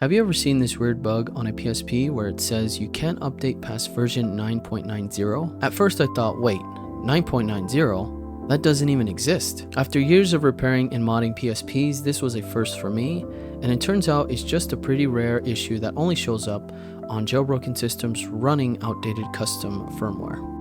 Have you ever seen this weird bug on a PSP where it says you can't update past version 9.90? At first I thought, wait, 9.90? That doesn't even exist. After years of repairing and modding PSPs, this was a first for me, and it turns out it's just a pretty rare issue that only shows up on jailbroken systems running outdated custom firmware.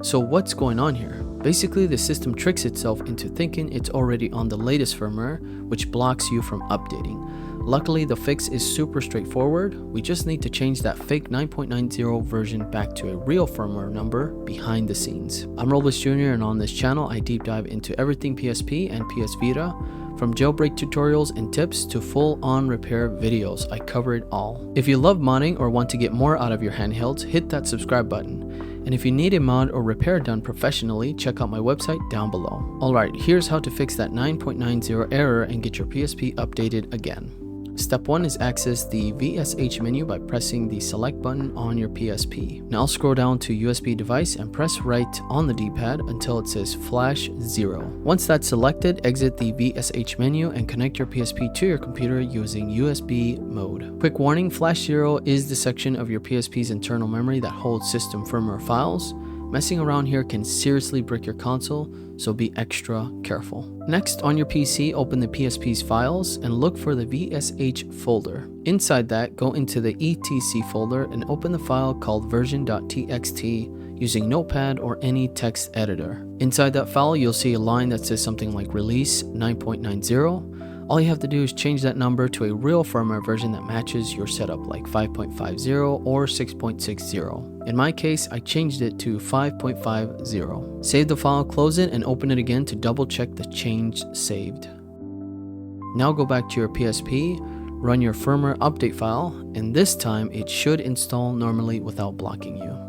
So what's going on here? Basically, the system tricks itself into thinking it's already on the latest firmware, which blocks you from updating. Luckily, the fix is super straightforward. We just need to change that fake 9.90 version back to a real firmware number behind the scenes. I'm Robles Jr., and on this channel, I deep dive into everything PSP and PS Vita. From jailbreak tutorials and tips to full-on repair videos, I cover it all. If you love modding or want to get more out of your handhelds, hit that subscribe button. And if you need a mod or repair done professionally, check out my website down below. Alright, here's how to fix that 9.90 error and get your PSP updated again. Step 1 is access the VSH menu by pressing the select button on your PSP. Now scroll down to USB device and press right on the D-pad until it says flash 0. Once that's selected, exit the VSH menu and connect your PSP to your computer using USB mode. Quick warning, flash 0 is the section of your PSP's internal memory that holds system firmware files. Messing around here can seriously break your console, so be extra careful. Next, on your PC, open the PSP's files and look for the VSH folder. Inside that, go into the etc folder and open the file called version.txt using Notepad or any text editor. Inside that file, you'll see a line that says something like release 9.90. All you have to do is change that number to a real firmware version that matches your setup, like 5.50 or 6.60. In my case, I changed it to 5.50. Save the file, close it, and open it again to double check the change saved. Now go back to your PSP, run your firmware update file, and this time it should install normally without blocking you.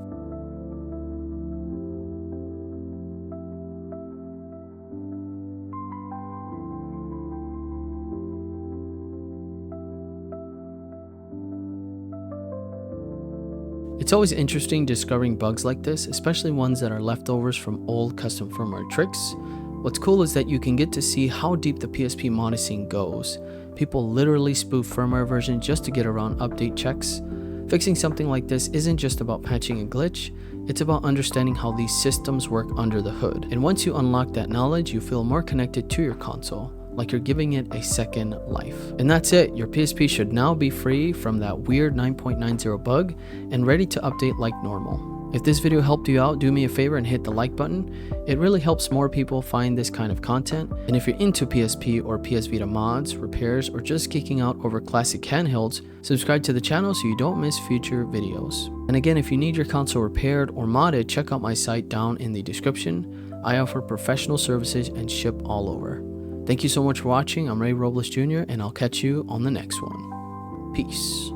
It's always interesting discovering bugs like this, especially ones that are leftovers from old custom firmware tricks. What's cool is that you can get to see how deep the PSP modding scene goes. People literally spoof firmware versions just to get around update checks. Fixing something like this isn't just about patching a glitch, it's about understanding how these systems work under the hood. And once you unlock that knowledge, you feel more connected to your console, like you're giving it a second life. And that's it, your PSP should now be free from that weird 9.90 bug and ready to update like normal. If this video helped you out, do me a favor and hit the like button. It really helps more people find this kind of content. And if you're into PSP or PS Vita mods, repairs, or just geeking out over classic handhelds, subscribe to the channel so you don't miss future videos. And again, if you need your console repaired or modded, check out my site down in the description. I offer professional services and ship all over. Thank you so much for watching. I'm Robles Jr., and I'll catch you on the next one. Peace.